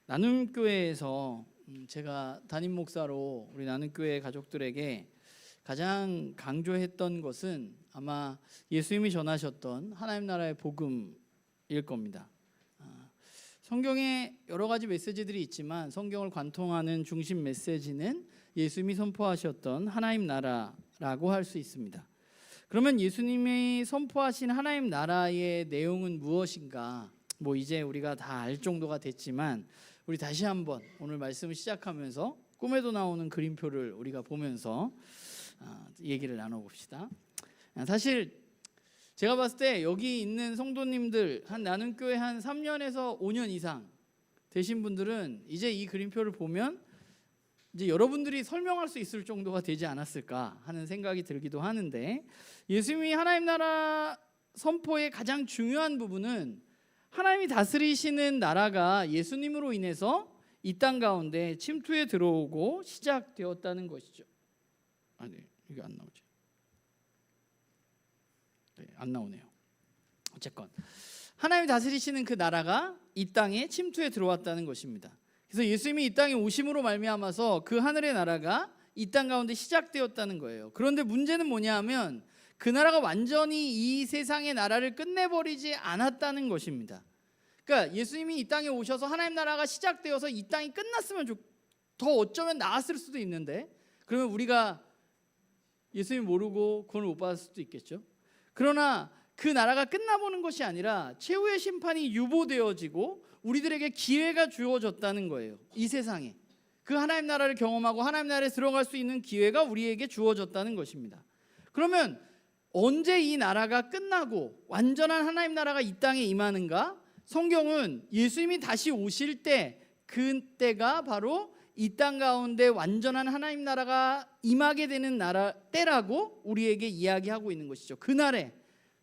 나눔교회에서 제가 담임 목사로 우리 나눔교회 가족들에게 가장 강조했던 것은 아마 예수님이 전하셨던 하나님 나라의 복음일 겁니다. 성경에 여러 가지 메시지들이 있지만 성경을 관통하는 중심 메시지는 예수님이 선포하셨던 하나님 나라라고 할 수 있습니다. 그러면 예수님이 선포하신 하나님 나라의 내용은 무엇인가? 이제 우리가 다 알 정도가 됐지만 우리 다시 한번 오늘 말씀을 시작하면서 꿈에도 나오는 그림표를 우리가 보면서 얘기를 나눠봅시다. 사실 제가 봤을 때 여기 있는 성도님들 나눔교회 한 3년에서 5년 이상 되신 분들은 이제 이 그림표를 보면 이제 여러분들이 설명할 수 있을 정도가 되지 않았을까 하는 생각이 들기도 하는데, 예수님이 하나님 나라 선포의 가장 중요한 부분은 하나님이 다스리시는 나라가 예수님으로 인해서 이 땅 가운데 침투에 들어오고 시작되었다는 것이죠. 아니, 이게 안 나오죠. 네, 안 나오네요. 어쨌건 하나님이 다스리시는 그 나라가 이 땅에 침투에 들어왔다는 것입니다. 그래서 예수님이 이 땅에 오심으로 말미암아서 그 하늘의 나라가 이 땅 가운데 시작되었다는 거예요. 그런데 문제는 뭐냐 하면 그 나라가 완전히 이 세상의 나라를 끝내버리지 않았다는 것입니다. 그러니까 예수님이 이 땅에 오셔서 하나님 나라가 시작되어서 이 땅이 끝났으면 더 어쩌면 나았을 수도 있는데, 그러면 우리가 예수님 모르고 구원을 못 받을 수도 있겠죠. 그러나 그 나라가 끝나보는 것이 아니라 최후의 심판이 유보되어지고 우리들에게 기회가 주어졌다는 거예요. 이 세상에 그 하나님 나라를 경험하고 하나님 나라에 들어갈 수 있는 기회가 우리에게 주어졌다는 것입니다. 그러면 언제 이 나라가 끝나고 완전한 하나님 나라가 이 땅에 임하는가? 성경은 예수님이 다시 오실 때, 그때가 바로 이 땅 가운데 완전한 하나님 나라가 임하게 되는 때라고 우리에게 이야기하고 있는 것이죠. 그날에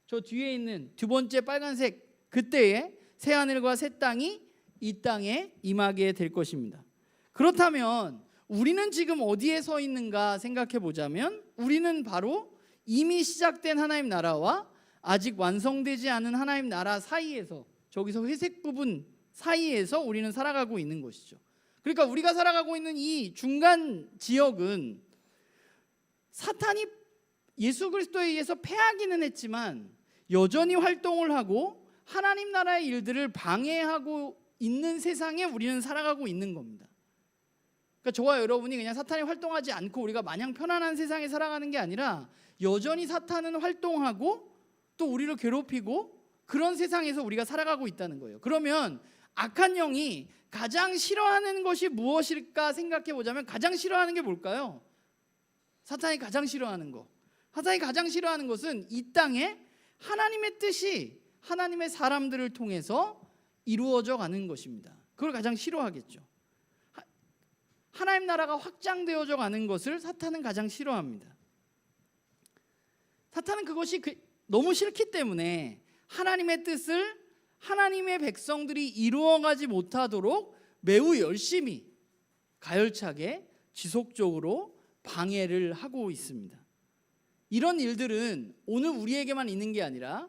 저 뒤에 있는 두 번째 빨간색 그때에 새하늘과 새 땅이 이 땅에 임하게 될 것입니다. 그렇다면 우리는 지금 어디에 서 있는가 생각해 보자면, 우리는 바로 이미 시작된 하나님 나라와 아직 완성되지 않은 하나님 나라 사이에서, 저기서 회색 부분 사이에서 우리는 살아가고 있는 것이죠. 그러니까 우리가 살아가고 있는 이 중간 지역은 사탄이 예수 그리스도에 의해서 패하기는 했지만 여전히 활동을 하고 하나님 나라의 일들을 방해하고 있는 세상에 우리는 살아가고 있는 겁니다. 그러니까 저와 여러분이 그냥 사탄이 활동하지 않고 우리가 마냥 편안한 세상에 살아가는 게 아니라 여전히 사탄은 활동하고 또 우리를 괴롭히고 그런 세상에서 우리가 살아가고 있다는 거예요. 그러면 악한 영이 가장 싫어하는 것이 무엇일까 생각해 보자면, 가장 싫어하는 게 뭘까요? 사탄이 가장 싫어하는 거. 사탄이 가장 싫어하는 것은 이 땅에 하나님의 뜻이 하나님의 사람들을 통해서 이루어져 가는 것입니다. 그걸 가장 싫어하겠죠. 하나님 나라가 확장되어져 가는 것을 사탄은 가장 싫어합니다. 사탄은 그것이 너무 싫기 때문에 하나님의 뜻을 하나님의 백성들이 이루어가지 못하도록 매우 열심히 가열차게 지속적으로 방해를 하고 있습니다. 이런 일들은 오늘 우리에게만 있는 게 아니라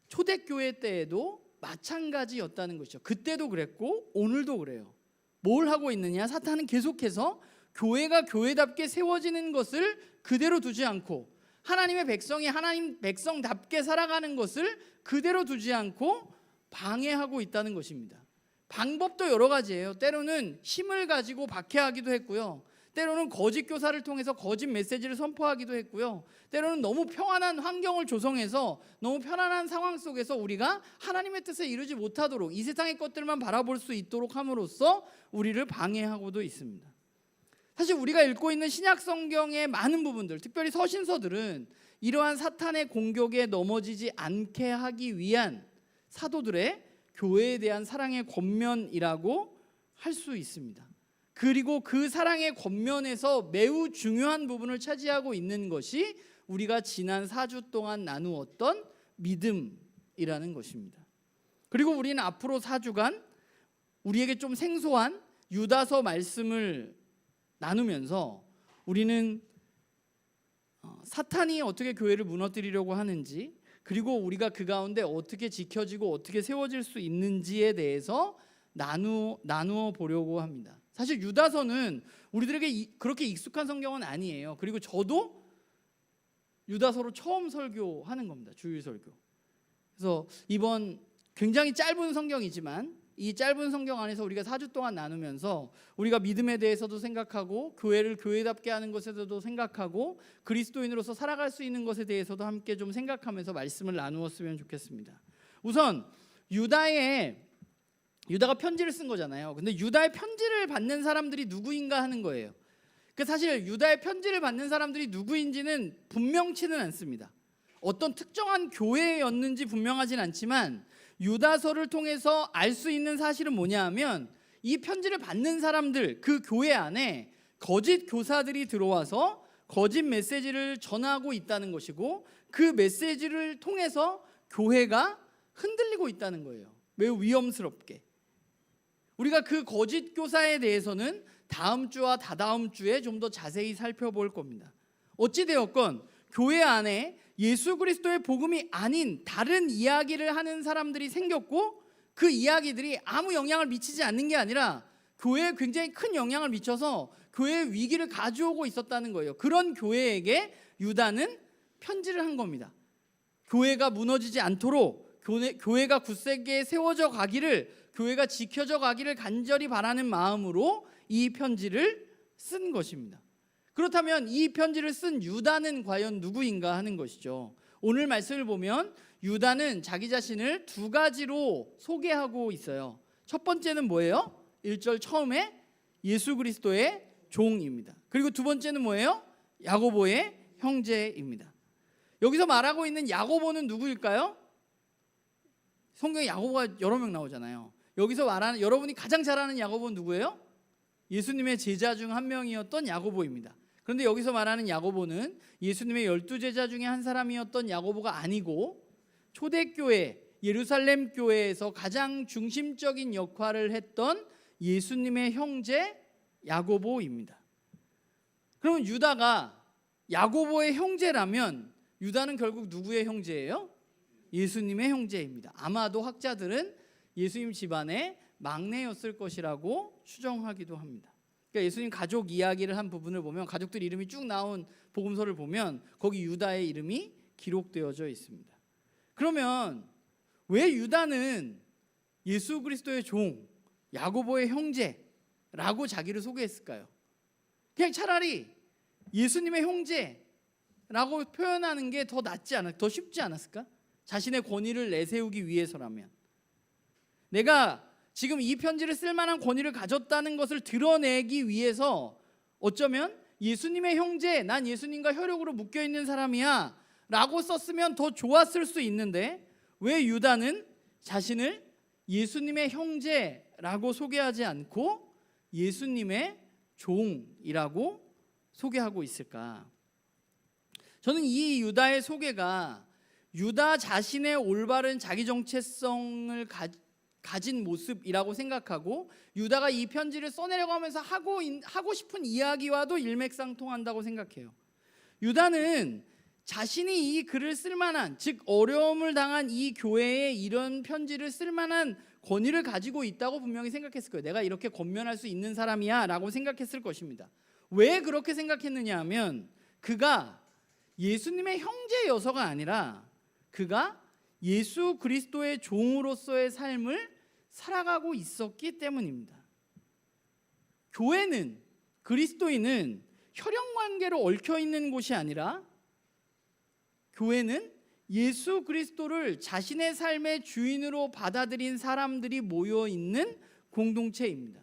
초대교회 때에도 마찬가지였다는 것이죠. 그때도 그랬고 오늘도 그래요. 뭘 하고 있느냐? 사탄은 계속해서 교회가 교회답게 세워지는 것을 그대로 두지 않고, 하나님의 백성이 하나님 백성답게 살아가는 것을 그대로 두지 않고 방해하고 있다는 것입니다. 방법도 여러 가지예요. 때로는 힘을 가지고 박해하기도 했고요. 때로는 거짓 교사를 통해서 거짓 메시지를 선포하기도 했고요. 때로는 너무 평안한 환경을 조성해서 너무 편안한 상황 속에서 우리가 하나님의 뜻을 이루지 못하도록 이 세상의 것들만 바라볼 수 있도록 함으로써 우리를 방해하고도 있습니다. 사실 우리가 읽고 있는 신약 성경의 많은 부분들, 특별히 서신서들은 이러한 사탄의 공격에 넘어지지 않게 하기 위한 사도들의 교회에 대한 사랑의 권면이라고 할 수 있습니다. 그리고 그 사랑의 권면에서 매우 중요한 부분을 차지하고 있는 것이 우리가 지난 4주 동안 나누었던 믿음이라는 것입니다. 그리고 우리는 앞으로 4주간 우리에게 좀 생소한 유다서 말씀을 나누면서 우리는 사탄이 어떻게 교회를 무너뜨리려고 하는지, 그리고 우리가 그 가운데 어떻게 지켜지고 어떻게 세워질 수 있는지에 대해서 나누어 보려고 합니다. 사실 유다서는 우리들에게 그렇게 익숙한 성경은 아니에요. 그리고 저도 유다서로 처음 설교하는 겁니다. 주일 설교. 그래서 이번 굉장히 짧은 성경이지만 이 짧은 성경 안에서 우리가 4주 동안 나누면서 우리가 믿음에 대해서도 생각하고 교회를 교회답게 하는 것에 대해서도 생각하고 그리스도인으로서 살아갈 수 있는 것에 대해서도 함께 좀 생각하면서 말씀을 나누었으면 좋겠습니다. 우선 유다가 편지를 쓴 거잖아요. 근데 유다의 편지를 받는 사람들이 누구인가 하는 거예요. 그 사실 유다의 편지를 받는 사람들이 누구인지는 분명치는 않습니다. 어떤 특정한 교회였는지 분명하진 않지만 유다서를 통해서 알 수 있는 사실은 뭐냐 하면 이 편지를 받는 사람들, 그 교회 안에 거짓 교사들이 들어와서 거짓 메시지를 전하고 있다는 것이고 그 메시지를 통해서 교회가 흔들리고 있다는 거예요. 매우 위험스럽게. 우리가 그 거짓 교사에 대해서는 다음 주와 다다음 주에 좀 더 자세히 살펴볼 겁니다. 어찌되었건 교회 안에 예수 그리스도의 복음이 아닌 다른 이야기를 하는 사람들이 생겼고 그 이야기들이 아무 영향을 미치지 않는 게 아니라 교회에 굉장히 큰 영향을 미쳐서 교회의 위기를 가져오고 있었다는 거예요. 그런 교회에게 유다는 편지를 한 겁니다. 교회가 무너지지 않도록 교회가 굳세게 세워져 가기를, 교회가 지켜져 가기를 간절히 바라는 마음으로 이 편지를 쓴 것입니다. 그렇다면 이 편지를 쓴 유다는 과연 누구인가 하는 것이죠. 오늘 말씀을 보면 유다는 자기 자신을 두 가지로 소개하고 있어요. 첫 번째는 뭐예요? 1절 처음에 예수 그리스도의 종입니다. 그리고 두 번째는 뭐예요? 야고보의 형제입니다. 여기서 말하고 있는 야고보는 누구일까요? 성경에 야고보가 여러 명 나오잖아요. 여기서 말하는, 여러분이 가장 잘 아는 야고보는 누구예요? 예수님의 제자 중 한 명이었던 야고보입니다. 그런데 여기서 말하는 야고보는 예수님의 12제자 중에 한 사람이었던 야고보가 아니고 초대교회 예루살렘 교회에서 가장 중심적인 역할을 했던 예수님의 형제 야고보입니다. 그러면 유다가 야고보의 형제라면 유다는 결국 누구의 형제예요? 예수님의 형제입니다. 아마도 학자들은 예수님 집안의 막내였을 것이라고 추정하기도 합니다. 그러니까 예수님 가족 이야기를 한 부분을 보면 가족들 이름이 쭉 나온 복음서를 보면 거기 유다의 이름이 기록되어져 있습니다. 그러면 왜 유다는 예수 그리스도의 종, 야고보의 형제라고 자기를 소개했을까요? 그냥 차라리 예수님의 형제라고 표현하는 게 더 쉽지 않았을까? 자신의 권위를 내세우기 위해서라면. 내가 지금 이 편지를 쓸 만한 권위를 가졌다는 것을 드러내기 위해서 어쩌면 예수님의 형제, 난 예수님과 혈육으로 묶여있는 사람이야 라고 썼으면 더 좋았을 수 있는데 왜 유다는 자신을 예수님의 형제라고 소개하지 않고 예수님의 종이라고 소개하고 있을까? 저는 이 유다의 소개가 유다 자신의 올바른 자기 정체성을 가진 모습이라고 생각하고 유다가 이 편지를 써내려고 하면서 하고 싶은 이야기와도 일맥상통한다고 생각해요. 유다는 자신이 이 글을 쓸만한, 즉 어려움을 당한 이 교회에 이런 편지를 쓸만한 권위를 가지고 있다고 분명히 생각했을 거예요. 내가 이렇게 권면할 수 있는 사람이야 라고 생각했을 것입니다. 왜 그렇게 생각했느냐 하면 그가 예수님의 형제여서가 아니라 그가 예수 그리스도의 종으로서의 삶을 살아가고 있었기 때문입니다. 교회는, 그리스도인은 혈연관계로 얽혀있는 곳이 아니라 교회는 예수 그리스도를 자신의 삶의 주인으로 받아들인 사람들이 모여있는 공동체입니다.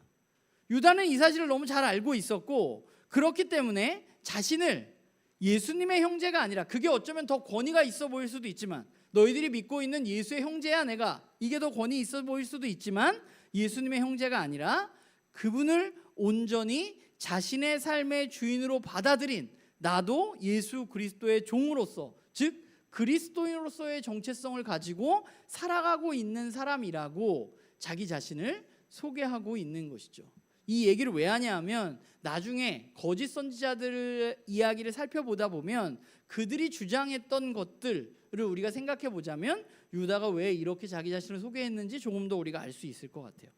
유다는 이 사실을 너무 잘 알고 있었고 그렇기 때문에 자신을 예수님의 형제가 아니라, 그게 어쩌면 더 권위가 있어 보일 수도 있지만 너희들이 믿고 있는 예수의 형제야 내가, 이게 더 권위 있어 보일 수도 있지만 예수님의 형제가 아니라 그분을 온전히 자신의 삶의 주인으로 받아들인 나도 예수 그리스도의 종으로서, 즉 그리스도인으로서의 정체성을 가지고 살아가고 있는 사람이라고 자기 자신을 소개하고 있는 것이죠. 이 얘기를 왜 하냐 하면 나중에 거짓 선지자들 이야기를 살펴보다 보면 그들이 주장했던 것들을 우리가 생각해 보자면 유다가 왜 이렇게 자기 자신을 소개했는지 조금 더 우리가 알 수 있을 것 같아요.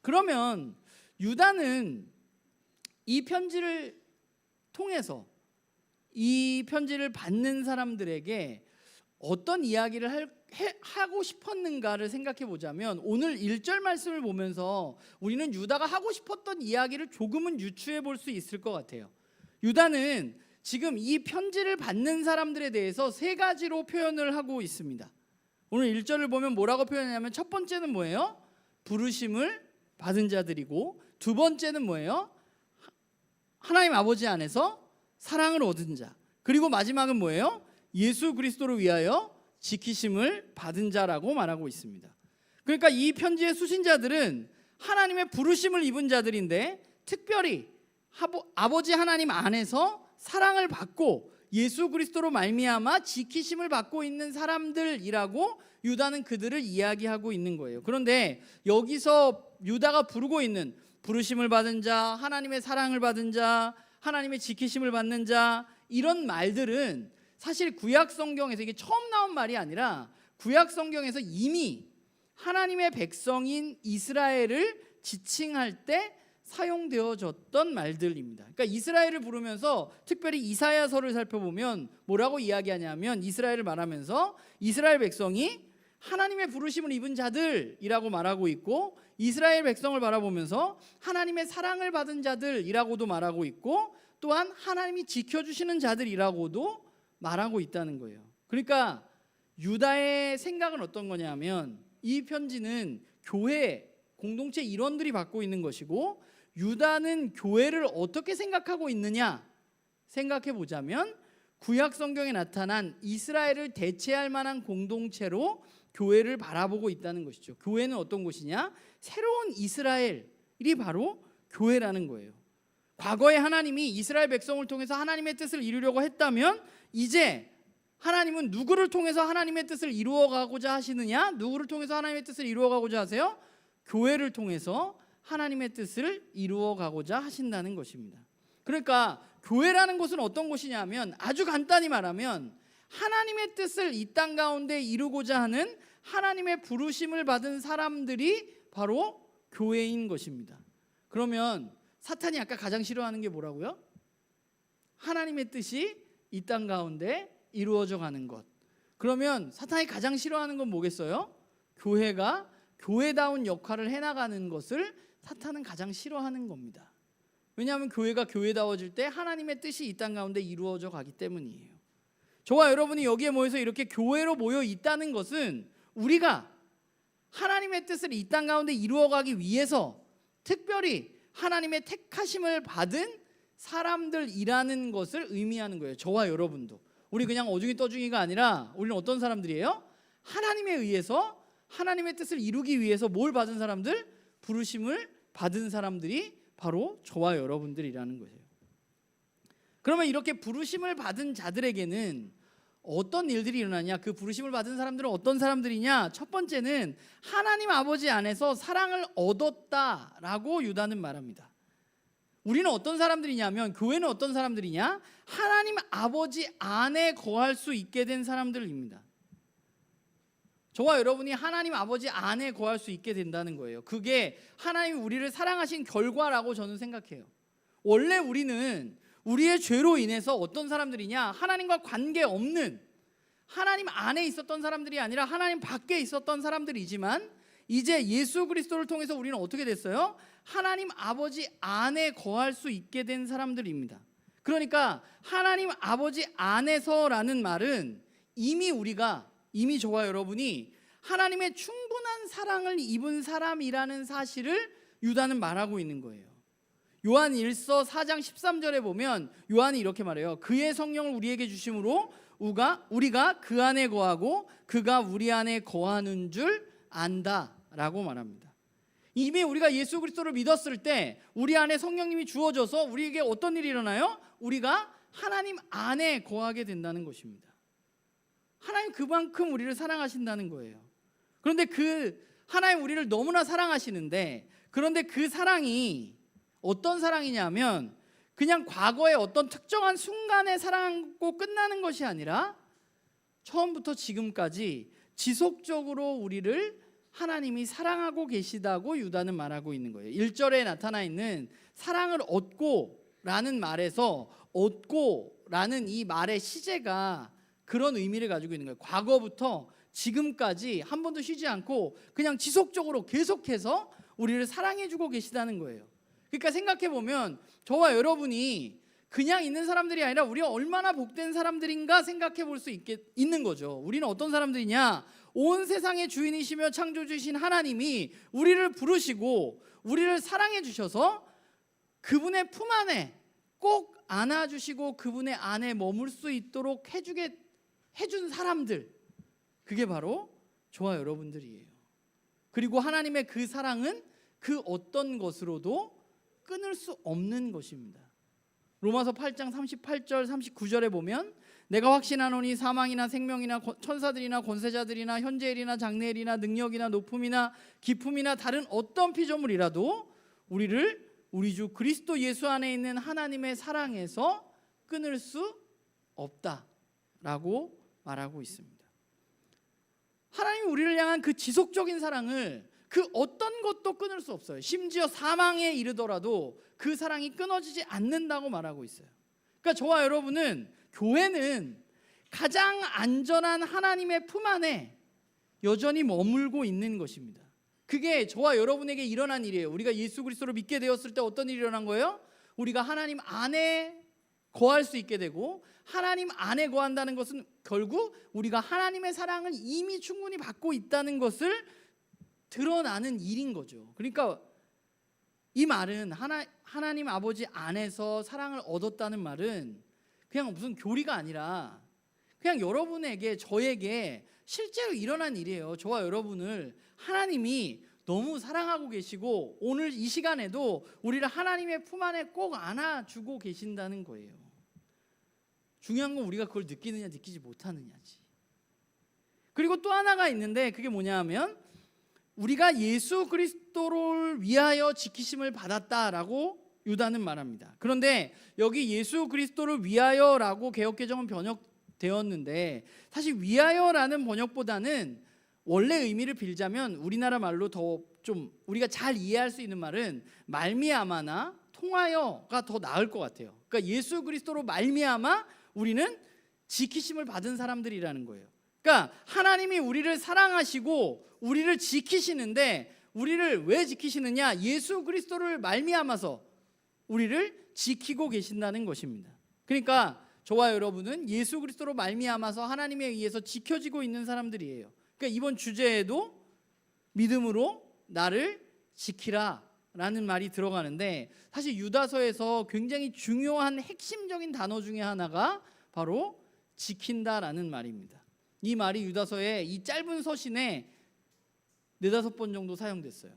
그러면 유다는 이 편지를 통해서 이 편지를 받는 사람들에게 어떤 이야기를 하고 싶었는가를 생각해 보자면, 오늘 1절 말씀을 보면서 우리는 유다가 하고 싶었던 이야기를 조금은 유추해 볼 수 있을 것 같아요. 유다는 지금 이 편지를 받는 사람들에 대해서 세 가지로 표현을 하고 있습니다. 오늘 1절을 보면 뭐라고 표현하냐면, 첫 번째는 뭐예요? 부르심을 받은 자들이고, 두 번째는 뭐예요? 하나님 아버지 안에서 사랑을 얻은 자, 그리고 마지막은 뭐예요? 예수 그리스도를 위하여 지키심을 받은 자라고 말하고 있습니다. 그러니까 이 편지의 수신자들은 하나님의 부르심을 입은 자들인데, 특별히 아버지 하나님 안에서 사랑을 받고 예수 그리스도로 말미암아 지키심을 받고 있는 사람들이라고 유다는 그들을 이야기하고 있는 거예요. 그런데 여기서 유다가 부르고 있는 부르심을 받은 자, 하나님의 사랑을 받은 자, 하나님의 지키심을 받는 자, 이런 말들은 사실 구약 성경에서 이게 처음 나온 말이 아니라 구약 성경에서 이미 하나님의 백성인 이스라엘을 지칭할 때 사용되어졌던 말들입니다. 그러니까 이스라엘을 부르면서 특별히 이사야서를 살펴보면 뭐라고 이야기하냐면, 이스라엘을 말하면서 이스라엘 백성이 하나님의 부르심을 입은 자들이라고 말하고 있고, 이스라엘 백성을 바라보면서 하나님의 사랑을 받은 자들이라고도 말하고 있고, 또한 하나님이 지켜주시는 자들이라고도 말하고 있다는 거예요. 그러니까 유다의 생각은 어떤 거냐면, 이 편지는 교회 공동체 일원들이 받고 있는 것이고, 유다는 교회를 어떻게 생각하고 있느냐 생각해 보자면, 구약 성경에 나타난 이스라엘을 대체할 만한 공동체로 교회를 바라보고 있다는 것이죠. 교회는 어떤 곳이냐? 새로운 이스라엘이 바로 교회라는 거예요. 과거에 하나님이 이스라엘 백성을 통해서 하나님의 뜻을 이루려고 했다면, 이제 하나님은 누구를 통해서 하나님의 뜻을 이루어가고자 하시느냐? 누구를 통해서 하나님의 뜻을 이루어가고자 하세요? 교회를 통해서 하나님의 뜻을 이루어가고자 하신다는 것입니다. 그러니까 교회라는 곳은 어떤 곳이냐면, 아주 간단히 말하면 하나님의 뜻을 이 땅 가운데 이루고자 하는 하나님의 부르심을 받은 사람들이 바로 교회인 것입니다. 그러면 사탄이 아까 가장 싫어하는 게 뭐라고요? 하나님의 뜻이 이 땅 가운데 이루어져 가는 것. 그러면 사탄이 가장 싫어하는 건 뭐겠어요? 교회가 교회다운 역할을 해나가는 것을 사탄은 가장 싫어하는 겁니다. 왜냐하면 교회가 교회다워질 때 하나님의 뜻이 이 땅 가운데 이루어져 가기 때문이에요. 저와 여러분이 여기에 모여서 이렇게 교회로 모여 있다는 것은 우리가 하나님의 뜻을 이 땅 가운데 이루어가기 위해서 특별히 하나님의 택하심을 받은 사람들이라는 것을 의미하는 거예요. 저와 여러분도. 우리 그냥 어중이 떠중이가 아니라 우리는 어떤 사람들이에요? 하나님에 의해서 하나님의 뜻을 이루기 위해서 뭘 받은 사람들? 부르심을 받은 사람들이 바로 저와 여러분들이라는 거예요. 그러면 이렇게 부르심을 받은 자들에게는 어떤 일들이 일어나냐? 그 부르심을 받은 사람들은 어떤 사람들이냐? 첫 번째는 하나님 아버지 안에서 사랑을 얻었다라고 유다는 말합니다. 우리는 어떤 사람들이냐면, 교회는 어떤 사람들이냐? 하나님 아버지 안에 거할 수 있게 된 사람들입니다. 저와 여러분이 하나님 아버지 안에 거할 수 있게 된다는 거예요. 그게 하나님이 우리를 사랑하신 결과라고 저는 생각해요. 원래 우리는 우리의 죄로 인해서 어떤 사람들이냐? 하나님과 관계없는, 하나님 안에 있었던 사람들이 아니라 하나님 밖에 있었던 사람들이지만, 이제 예수 그리스도를 통해서 우리는 어떻게 됐어요? 하나님 아버지 안에 거할 수 있게 된 사람들입니다. 그러니까 하나님 아버지 안에서라는 말은 이미 저와 여러분이 하나님의 충분한 사랑을 입은 사람이라는 사실을 유다는 말하고 있는 거예요. 요한 1서 4장 13절에 보면 요한이 이렇게 말해요. 그의 성령을 우리에게 주심으로 우리가 그 안에 거하고 그가 우리 안에 거하는 줄 안다라고 말합니다. 이미 우리가 예수 그리스도를 믿었을 때 우리 안에 성령님이 주어져서 우리에게 어떤 일이 일어나요? 우리가 하나님 안에 거하게 된다는 것입니다. 하나님 그만큼 우리를 사랑하신다는 거예요. 그런데 그 하나님 우리를 너무나 사랑하시는데, 그런데 그 사랑이 어떤 사랑이냐면 그냥 과거의 어떤 특정한 순간에 사랑하고 끝나는 것이 아니라 처음부터 지금까지 지속적으로 우리를 하나님이 사랑하고 계시다고 유다는 말하고 있는 거예요. 1절에 나타나 있는 사랑을 얻고라는 말에서 얻고라는 이 말의 시제가 그런 의미를 가지고 있는 거예요. 과거부터 지금까지 한 번도 쉬지 않고 그냥 지속적으로 계속해서 우리를 사랑해주고 계시다는 거예요. 그러니까 생각해보면 저와 여러분이 그냥 있는 사람들이 아니라 우리가 얼마나 복된 사람들인가 생각해 볼 수 있는 거죠. 우리는 어떤 사람들이냐? 온 세상의 주인이시며 창조주이신 하나님이 우리를 부르시고 우리를 사랑해 주셔서 그분의 품 안에 꼭 안아주시고 그분의 안에 머물 수 있도록 해준 사람들, 그게 바로 저와 여러분들이에요. 그리고 하나님의 그 사랑은 그 어떤 것으로도 끊을 수 없는 것입니다. 로마서 8장 38절 39절에 보면 내가 확신하노니 사망이나 생명이나 천사들이나 권세자들이나 현재일이나 장래일이나 능력이나 높음이나 깊음이나 다른 어떤 피조물이라도 우리를 우리 주 그리스도 예수 안에 있는 하나님의 사랑에서 끊을 수 없다라고 말하고 있습니다. 하나님이 우리를 향한 그 지속적인 사랑을 그 어떤 것도 끊을 수 없어요. 심지어 사망에 이르더라도 그 사랑이 끊어지지 않는다고 말하고 있어요. 그러니까 저와 여러분은, 교회는 가장 안전한 하나님의 품 안에 여전히 머물고 있는 것입니다. 그게 저와 여러분에게 일어난 일이에요. 우리가 예수 그리스도를 믿게 되었을 때 어떤 일이 일어난 거예요? 우리가 하나님 안에 거할 수 있게 되고, 하나님 안에 거한다는 것은 결국 우리가 하나님의 사랑을 이미 충분히 받고 있다는 것을 드러나는 일인 거죠. 그러니까 이 말은 하나님 아버지 안에서 사랑을 얻었다는 말은 그냥 무슨 교리가 아니라 그냥 여러분에게, 저에게 실제로 일어난 일이에요. 저와 여러분을 하나님이 너무 사랑하고 계시고 오늘 이 시간에도 우리를 하나님의 품 안에 꼭 안아주고 계신다는 거예요. 중요한 건 우리가 그걸 느끼느냐 느끼지 못하느냐지. 그리고 또 하나가 있는데 그게 뭐냐 하면 우리가 예수 그리스도를 위하여 지키심을 받았다라고 유다는 말합니다. 그런데 여기 예수 그리스도를 위하여라고 개역개정은 번역되었는데 사실 위하여라는 번역보다는 원래 의미를 빌자면 우리나라 말로 더 좀 우리가 잘 이해할 수 있는 말은 말미암아나 통하여가 더 나을 것 같아요. 그러니까 예수 그리스도로 말미암아 우리는 지키심을 받은 사람들이라는 거예요. 그러니까 하나님이 우리를 사랑하시고 우리를 지키시는데 우리를 왜 지키시느냐? 예수 그리스도를 말미암아서 우리를 지키고 계신다는 것입니다. 그러니까 저와 여러분은 예수 그리스도로 말미암아서 하나님에 의해서 지켜지고 있는 사람들이에요. 그러니까 이번 주제에도 믿음으로 나를 지키라 라는 말이 들어가는데 사실 유다서에서 굉장히 중요한 핵심적인 단어 중에 하나가 바로 지킨다라는 말입니다. 이 말이 유다서의 이 짧은 서신에 4-5번 정도 사용됐어요.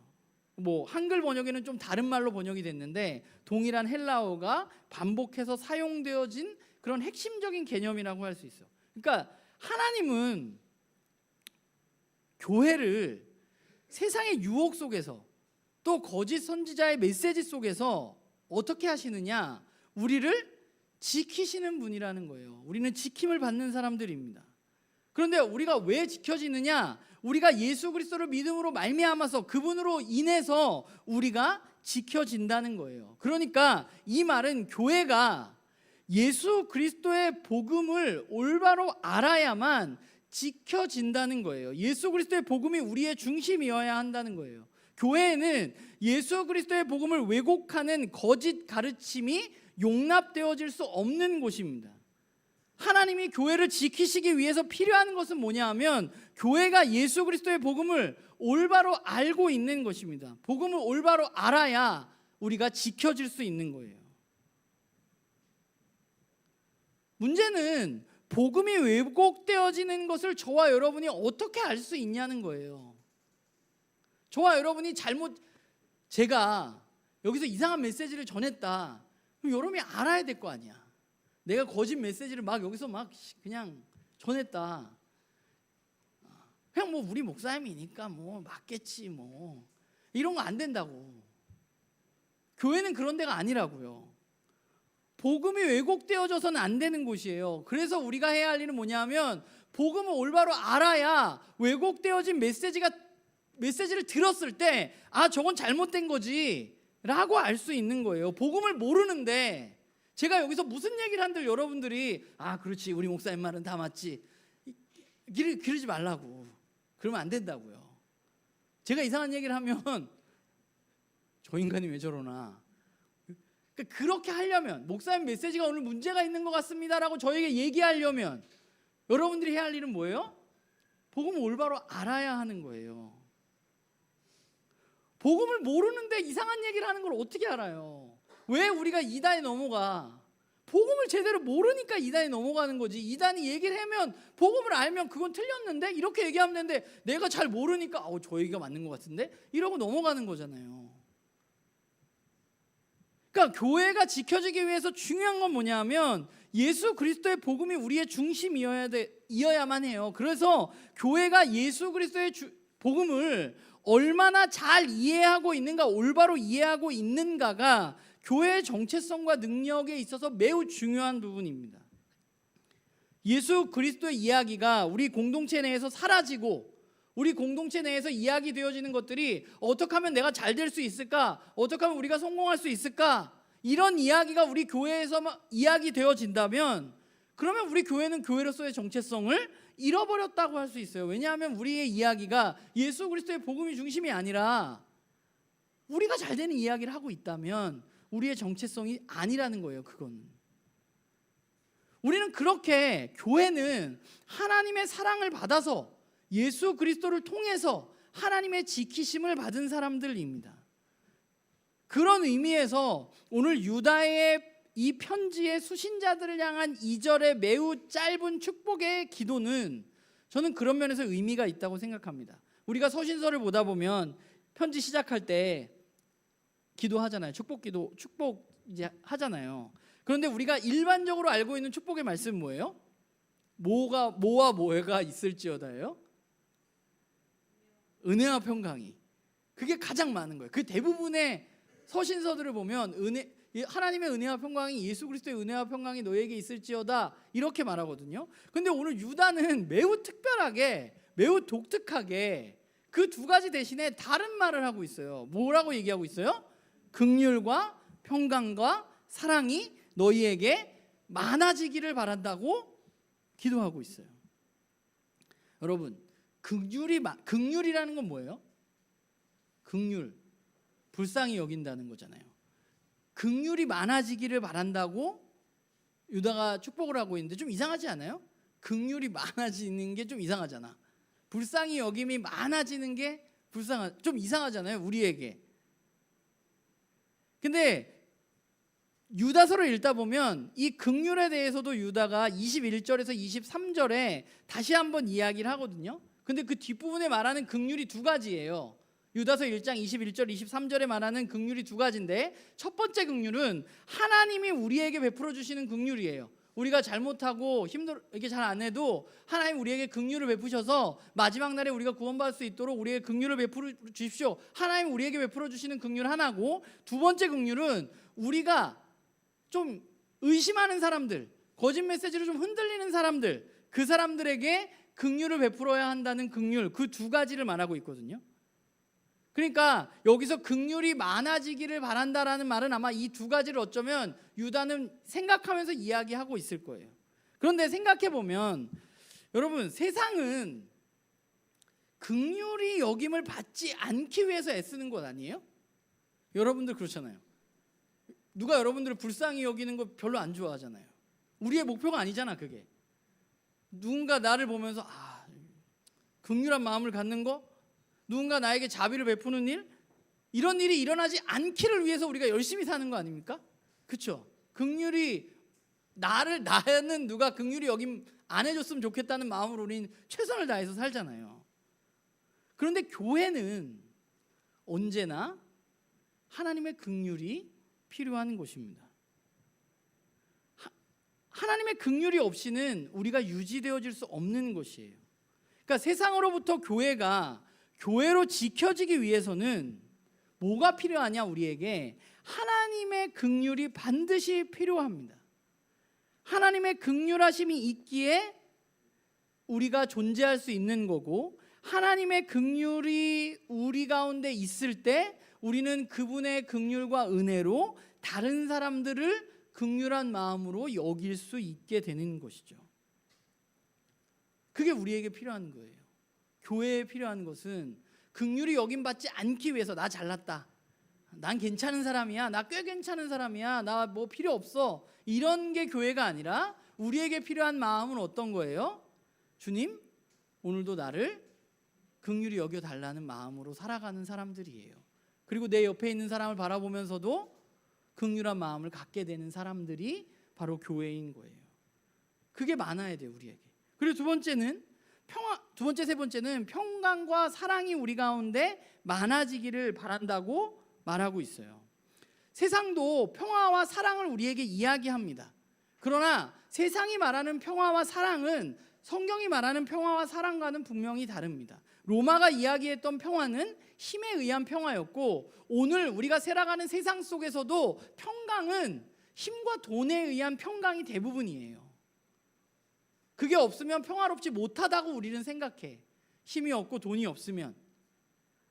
뭐 한글 번역에는 좀 다른 말로 번역이 됐는데 동일한 헬라어가 반복해서 사용되어진 그런 핵심적인 개념이라고 할 수 있어요. 그러니까 하나님은 교회를 세상의 유혹 속에서 또 거짓 선지자의 메시지 속에서 어떻게 하시느냐? 우리를 지키시는 분이라는 거예요. 우리는 지킴을 받는 사람들입니다. 그런데 우리가 왜 지켜지느냐? 우리가 예수 그리스도를 믿음으로 말미암아서 그분으로 인해서 우리가 지켜진다는 거예요. 그러니까 이 말은 교회가 예수 그리스도의 복음을 올바로 알아야만 지켜진다는 거예요. 예수 그리스도의 복음이 우리의 중심이어야 한다는 거예요. 교회에는 예수 그리스도의 복음을 왜곡하는 거짓 가르침이 용납되어질 수 없는 곳입니다. 하나님이 교회를 지키시기 위해서 필요한 것은 뭐냐 하면 교회가 예수 그리스도의 복음을 올바로 알고 있는 것입니다. 복음을 올바로 알아야 우리가 지켜질 수 있는 거예요. 문제는 복음이 왜곡되어지는 것을 저와 여러분이 어떻게 알 수 있냐는 거예요. 저와 여러분이 제가 여기서 이상한 메시지를 전했다. 그럼 여러분이 알아야 될 거 아니야. 내가 거짓 메시지를 막 여기서 막 그냥 전했다. 그냥 뭐 우리 목사님이니까 뭐 맞겠지 뭐. 이런 거 안 된다고. 교회는 그런 데가 아니라고요. 복음이 왜곡되어져서는 안 되는 곳이에요. 그래서 우리가 해야 할 일은 뭐냐면 복음을 올바로 알아야 왜곡되어진 메시지가 메시지를 들었을 때 저건 잘못된 거지 라고 알 수 있는 거예요. 복음을 모르는데 제가 여기서 무슨 얘기를 한들 여러분들이 그렇지, 우리 목사님 말은 다 맞지, 그러지 말라고. 그러면 안 된다고요. 제가 이상한 얘기를 하면 저 인간이 왜 저러나, 그렇게 하려면, 목사님 메시지가 오늘 문제가 있는 것 같습니다라고 저에게 얘기하려면 여러분들이 해야 할 일은 뭐예요? 복음을 올바로 알아야 하는 거예요. 복음을 모르는데 이상한 얘기를 하는 걸 어떻게 알아요? 왜 우리가 이단에 넘어가? 복음을 제대로 모르니까 이단에 넘어가는 거지. 이단이 얘기를 하면, 복음을 알면 그건 틀렸는데 이렇게 얘기하면 되는데, 내가 잘 모르니까 저 얘기가 맞는 것 같은데 이러고 넘어가는 거잖아요. 그러니까 교회가 지켜지기 위해서 중요한 건 뭐냐면 예수 그리스도의 복음이 우리의 중심이어야만 해요. 그래서 교회가 예수 그리스도의 복음을 얼마나 잘 이해하고 있는가, 올바로 이해하고 있는가가 교회의 정체성과 능력에 있어서 매우 중요한 부분입니다. 예수 그리스도의 이야기가 우리 공동체 내에서 사라지고, 우리 공동체 내에서 이야기되어지는 것들이 어떻게 하면 내가 잘 될 수 있을까, 어떻게 하면 우리가 성공할 수 있을까, 이런 이야기가 우리 교회에서 이야기되어진다면, 그러면 우리 교회는 교회로서의 정체성을 잃어버렸다고 할 수 있어요. 왜냐하면 우리의 이야기가 예수 그리스도의 복음이 중심이 아니라 우리가 잘 되는 이야기를 하고 있다면 우리의 정체성이 아니라는 거예요. 그건 우리는 그렇게, 교회는 하나님의 사랑을 받아서 예수 그리스도를 통해서 하나님의 지키심을 받은 사람들입니다. 그런 의미에서 오늘 유다의 이 편지의 수신자들을 향한 2절의 매우 짧은 축복의 기도는 저는 그런 면에서 의미가 있다고 생각합니다. 우리가 서신서를 보다 보면 편지 시작할 때 기도하잖아요. 축복 이제 하잖아요. 그런데 우리가 일반적으로 알고 있는 축복의 말씀은 뭐예요? 뭐와 뭐가 있을지어다예요? 은혜와 평강이. 그게 가장 많은 거예요. 그 대부분의 서신서들을 보면 하나님의 은혜와 평강이, 예수 그리스도의 은혜와 평강이 너에게 있을지어다, 이렇게 말하거든요. 근데 오늘 유다는 매우 특별하게, 매우 독특하게 그 두 가지 대신에 다른 말을 하고 있어요. 뭐라고 얘기하고 있어요? 긍휼과 평강과 사랑이 너희에게 많아지기를 바란다고 기도하고 있어요. 여러분, 긍휼이라는 건 뭐예요? 긍휼, 불쌍히 여긴다는 거잖아요. 긍휼이 많아지기를 바란다고 유다가 축복을 하고 있는데 좀 이상하지 않아요? 긍휼이 많아지는 게 좀 이상하잖아. 불쌍히 여김이 많아지는 게 좀 이상하잖아요, 우리에게. 근데 유다서를 읽다 보면 이 긍휼에 대해서도 유다가 21절에서 23절에 다시 한번 이야기를 하거든요. 근데 그 뒷부분에 말하는 긍휼이 두 가지예요. 유다서 1장 21절 23절에 말하는 긍휼이 두 가지인데, 첫 번째 긍휼은 하나님이 우리에게 베풀어 주시는 긍휼이에요. 우리가 잘못하고 이게 잘 안 해도 하나님 우리에게 긍휼을 베푸셔서 마지막 날에 우리가 구원받을 수 있도록 우리에게 긍휼을 베풀어 주십시오. 하나님 우리에게 베풀어 주시는 긍휼 하나고, 두 번째 긍휼은 우리가 좀 의심하는 사람들, 거짓 메시지로 좀 흔들리는 사람들, 그 사람들에게 긍휼을 베풀어야 한다는 긍휼, 그 두 가지를 말하고 있거든요. 그러니까 여기서 긍휼이 많아지기를 바란다라는 말은 아마 이 두 가지를 어쩌면 유다는 생각하면서 이야기하고 있을 거예요. 그런데 생각해 보면 여러분, 세상은 긍휼이 여김을 받지 않기 위해서 애쓰는 것 아니에요? 여러분들 그렇잖아요. 누가 여러분들을 불쌍히 여기는 거 별로 안 좋아하잖아요. 우리의 목표가 아니잖아, 그게. 누군가 나를 보면서 긍휼한 마음을 갖는 거, 누군가 나에게 자비를 베푸는 일, 이런 일이 일어나지 않기를 위해서 우리가 열심히 사는 거 아닙니까? 그렇죠? 긍휼이 나는 누가 긍휼히 여김 안 해줬으면 좋겠다는 마음으로 우리는 최선을 다해서 살잖아요. 그런데 교회는 언제나 하나님의 긍휼이 필요한 곳입니다. 하나님의 긍휼이 없이는 우리가 유지되어질 수 없는 것이에요. 그러니까 세상으로부터 교회가 교회로 지켜지기 위해서는 뭐가 필요하냐? 우리에게 하나님의 긍휼이 반드시 필요합니다. 하나님의 긍휼하심이 있기에 우리가 존재할 수 있는 거고, 하나님의 긍휼이 우리 가운데 있을 때 우리는 그분의 긍휼과 은혜로 다른 사람들을 긍휼한 마음으로 여길 수 있게 되는 것이죠. 그게 우리에게 필요한 거예요. 교회에 필요한 것은 긍휼이 여김받지 않기 위해서 나 잘났다, 난 괜찮은 사람이야, 나 꽤 괜찮은 사람이야, 나 뭐 필요 없어, 이런 게 교회가 아니라 우리에게 필요한 마음은 어떤 거예요? 주님, 오늘도 나를 긍휼히 여겨달라는 마음으로 살아가는 사람들이에요. 그리고 내 옆에 있는 사람을 바라보면서도 긍휼한 마음을 갖게 되는 사람들이 바로 교회인 거예요. 그게 많아야 돼요, 우리에게. 그리고 두 번째, 세 번째는 평강과 사랑이 우리 가운데 많아지기를 바란다고 말하고 있어요. 세상도 평화와 사랑을 우리에게 이야기합니다. 그러나 세상이 말하는 평화와 사랑은 성경이 말하는 평화와 사랑과는 분명히 다릅니다. 로마가 이야기했던 평화는 힘에 의한 평화였고, 오늘 우리가 살아가는 세상 속에서도 평강은 힘과 돈에 의한 평강이 대부분이에요. 그게 없으면 평화롭지 못하다고 우리는 생각해. 힘이 없고 돈이 없으면.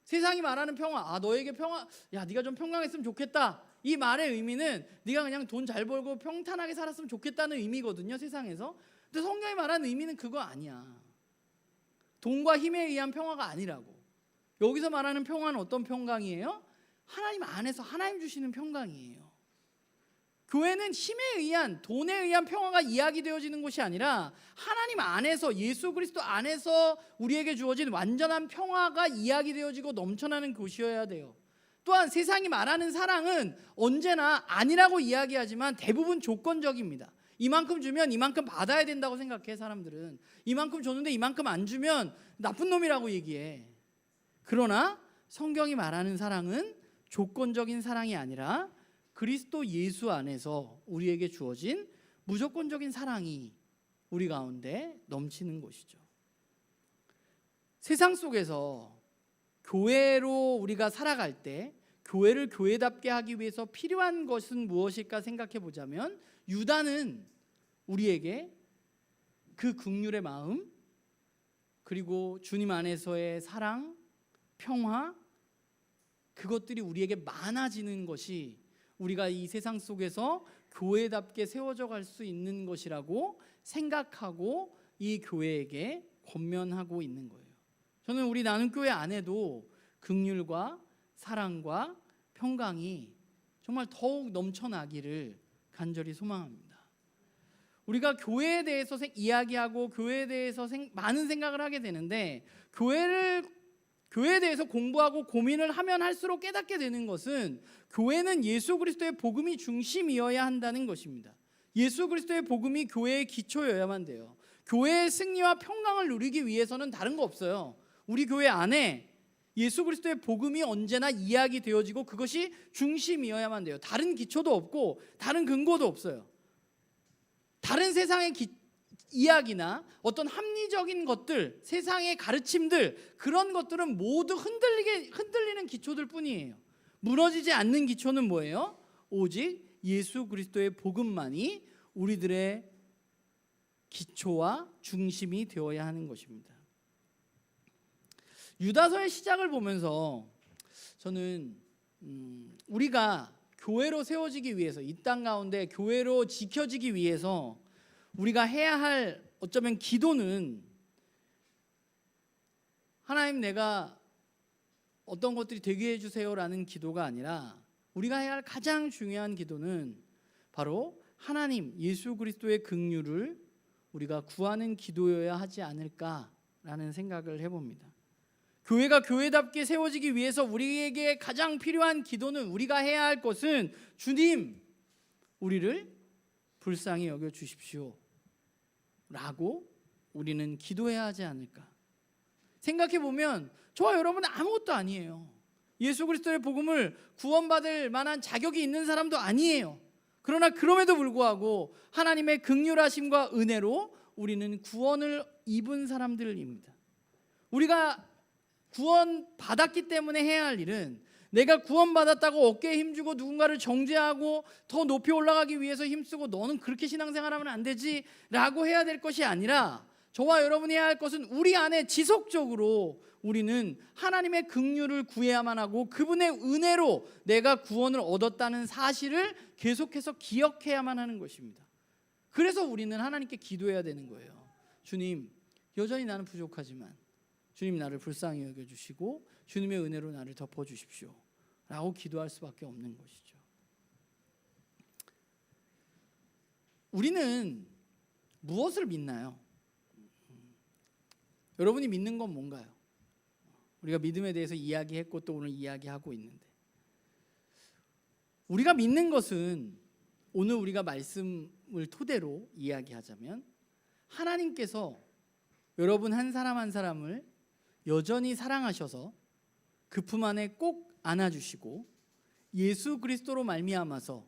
세상이 말하는 평화, 너에게 평화, 야 네가 좀 평강했으면 좋겠다, 이 말의 의미는 네가 그냥 돈 잘 벌고 평탄하게 살았으면 좋겠다는 의미거든요, 세상에서. 근데 성경이 말하는 의미는 그거 아니야. 돈과 힘에 의한 평화가 아니라고. 여기서 말하는 평화는 어떤 평강이에요? 하나님 안에서 하나님 주시는 평강이에요. 교회는 힘에 의한, 돈에 의한 평화가 이야기되어지는 것이 아니라 하나님 안에서, 예수 그리스도 안에서 우리에게 주어진 완전한 평화가 이야기되어지고 넘쳐나는 곳이어야 돼요. 또한 세상이 말하는 사랑은 언제나 아니라고 이야기하지만 대부분 조건적입니다. 이만큼 주면 이만큼 받아야 된다고 생각해, 사람들은. 이만큼 줬는데 이만큼 안 주면 나쁜 놈이라고 얘기해. 그러나 성경이 말하는 사랑은 조건적인 사랑이 아니라 그리스도 예수 안에서 우리에게 주어진 무조건적인 사랑이 우리 가운데 넘치는 것이죠. 세상 속에서 교회로 우리가 살아갈 때 교회를 교회답게 하기 위해서 필요한 것은 무엇일까 생각해 보자면, 유다는 우리에게 그 긍휼의 마음, 그리고 주님 안에서의 사랑, 평화, 그것들이 우리에게 많아지는 것이 우리가 이 세상 속에서 교회답게 세워져 갈 수 있는 것이라고 생각하고 이 교회에게 권면하고 있는 거예요. 저는 우리 나눔교회 안에도 긍휼과 사랑과 평강이 정말 더욱 넘쳐나기를 간절히 소망합니다. 우리가 교회에 대해서 이야기하고 교회에 대해서 많은 생각을 하게 되는데, 교회에 대해서 공부하고 고민을 하면 할수록 깨닫게 되는 것은 교회는 예수 그리스도의 복음이 중심이어야 한다는 것입니다. 예수 그리스도의 복음이 교회의 기초여야만 돼요. 교회의 승리와 평강을 누리기 위해서는 다른 거 없어요. 우리 교회 안에 예수 그리스도의 복음이 언제나 이야기되어지고 그것이 중심이어야만 돼요. 다른 기초도 없고 다른 근거도 없어요. 다른 세상의 이야기나 어떤 합리적인 것들, 세상의 가르침들, 그런 것들은 모두 흔들리는 기초들 뿐이에요. 무너지지 않는 기초는 뭐예요? 오직 예수 그리스도의 복음만이 우리들의 기초와 중심이 되어야 하는 것입니다. 유다서의 시작을 보면서 저는 우리가 교회로 세워지기 위해서, 이 땅 가운데 교회로 지켜지기 위해서 우리가 해야 할 어쩌면 기도는, 하나님 내가 어떤 것들이 되게 해주세요라는 기도가 아니라, 우리가 해야 할 가장 중요한 기도는 바로 하나님 예수 그리스도의 긍휼을 우리가 구하는 기도여야 하지 않을까라는 생각을 해봅니다. 교회가 교회답게 세워지기 위해서 우리에게 가장 필요한 기도는, 우리가 해야 할 것은 주님 우리를 불쌍히 여겨 주십시오 라고 우리는 기도해야 하지 않을까. 생각해보면 저와 여러분은 아무것도 아니에요. 예수 그리스도의 복음을 구원받을 만한 자격이 있는 사람도 아니에요. 그러나 그럼에도 불구하고 하나님의 긍휼하심과 은혜로 우리는 구원을 입은 사람들입니다. 우리가 구원받았기 때문에 해야 할 일은, 내가 구원받았다고 어깨에 힘주고 누군가를 정죄하고 더 높이 올라가기 위해서 힘쓰고 너는 그렇게 신앙생활하면 안 되지 라고 해야 될 것이 아니라, 저와 여러분이 해야 할 것은 우리 안에 지속적으로 우리는 하나님의 긍휼을 구해야만 하고 그분의 은혜로 내가 구원을 얻었다는 사실을 계속해서 기억해야만 하는 것입니다. 그래서 우리는 하나님께 기도해야 되는 거예요. 주님, 여전히 나는 부족하지만 주님 나를 불쌍히 여겨주시고 주님의 은혜로 나를 덮어주십시오 라고 기도할 수밖에 없는 것이죠. 우리는 무엇을 믿나요? 여러분이 믿는 건 뭔가요? 우리가 믿음에 대해서 이야기했고 또 오늘 이야기하고 있는데, 우리가 믿는 것은 오늘 우리가 말씀을 토대로 이야기하자면 하나님께서 여러분 한 사람 한 사람을 여전히 사랑하셔서 그 품 안에 꼭 안아주시고 예수 그리스도로 말미암아서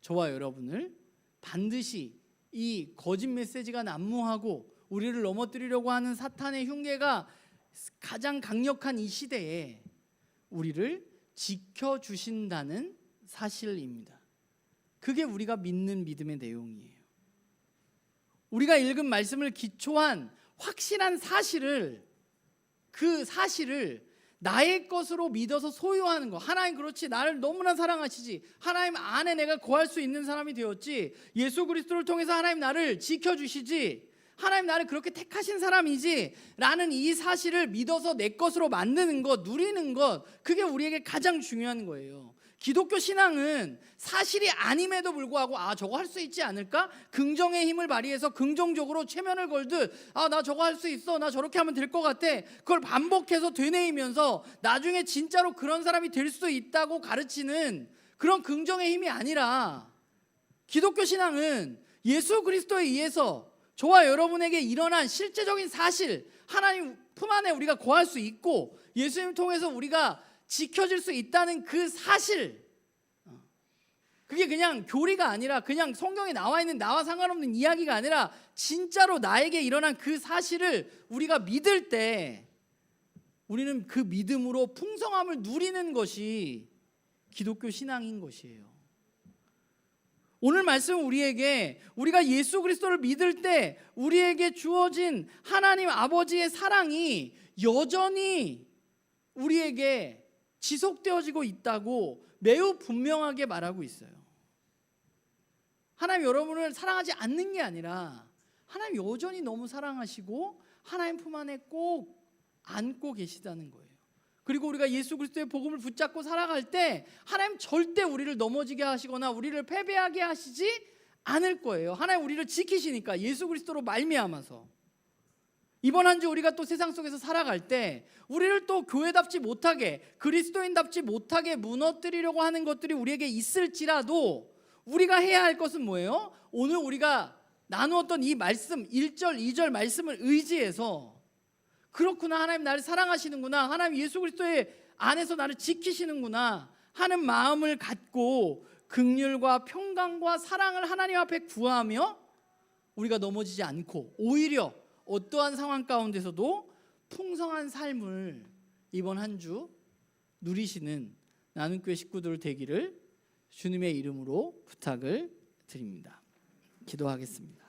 저와 여러분을 반드시 이 거짓 메시지가 난무하고 우리를 넘어뜨리려고 하는 사탄의 흉계가 가장 강력한 이 시대에 우리를 지켜주신다는 사실입니다. 그게 우리가 믿는 믿음의 내용이에요. 우리가 읽은 말씀을 기초한 확실한 사실을, 그 사실을 나의 것으로 믿어서 소유하는 거. 하나님 그렇지, 나를 너무나 사랑하시지, 하나님 안에 내가 거할 수 있는 사람이 되었지, 예수 그리스도를 통해서 하나님 나를 지켜주시지, 하나님 나를 그렇게 택하신 사람이지 라는 이 사실을 믿어서 내 것으로 만드는 것, 누리는 것, 그게 우리에게 가장 중요한 거예요. 기독교 신앙은 사실이 아님에도 불구하고 저거 할 수 있지 않을까? 긍정의 힘을 발휘해서 긍정적으로 최면을 걸듯 나 저거 할 수 있어, 나 저렇게 하면 될 것 같아, 그걸 반복해서 되뇌이면서 나중에 진짜로 그런 사람이 될 수 있다고 가르치는 그런 긍정의 힘이 아니라, 기독교 신앙은 예수 그리스도에 의해서 저와 여러분에게 일어난 실제적인 사실, 하나님 품 안에 우리가 거할 수 있고 예수님 통해서 우리가 지켜질 수 있다는 그 사실, 그게 그냥 교리가 아니라 그냥 성경에 나와 있는 나와 상관없는 이야기가 아니라 진짜로 나에게 일어난 그 사실을 우리가 믿을 때 우리는 그 믿음으로 풍성함을 누리는 것이 기독교 신앙인 것이에요. 오늘 말씀은 우리에게, 우리가 예수 그리스도를 믿을 때 우리에게 주어진 하나님 아버지의 사랑이 여전히 우리에게 지속되어지고 있다고 매우 분명하게 말하고 있어요. 하나님 여러분을 사랑하지 않는 게 아니라 하나님 여전히 너무 사랑하시고 하나님 품 안에 꼭 안고 계시다는 거예요. 그리고 우리가 예수 그리스도의 복음을 붙잡고 살아갈 때 하나님 절대 우리를 넘어지게 하시거나 우리를 패배하게 하시지 않을 거예요. 하나님 우리를 지키시니까, 예수 그리스도로 말미암아서. 이번 한 주 우리가 또 세상 속에서 살아갈 때 우리를 또 교회답지 못하게, 그리스도인답지 못하게 무너뜨리려고 하는 것들이 우리에게 있을지라도 우리가 해야 할 것은 뭐예요? 오늘 우리가 나누었던 이 말씀 1절 2절 말씀을 의지해서, 그렇구나, 하나님 나를 사랑하시는구나, 하나님 예수 그리스도의 안에서 나를 지키시는구나 하는 마음을 갖고 긍휼과 평강과 사랑을 하나님 앞에 구하며 우리가 넘어지지 않고 오히려 어떠한 상황 가운데서도 풍성한 삶을 이번 한 주 누리시는 나눔교회 식구들 되기를 주님의 이름으로 부탁을 드립니다. 기도하겠습니다.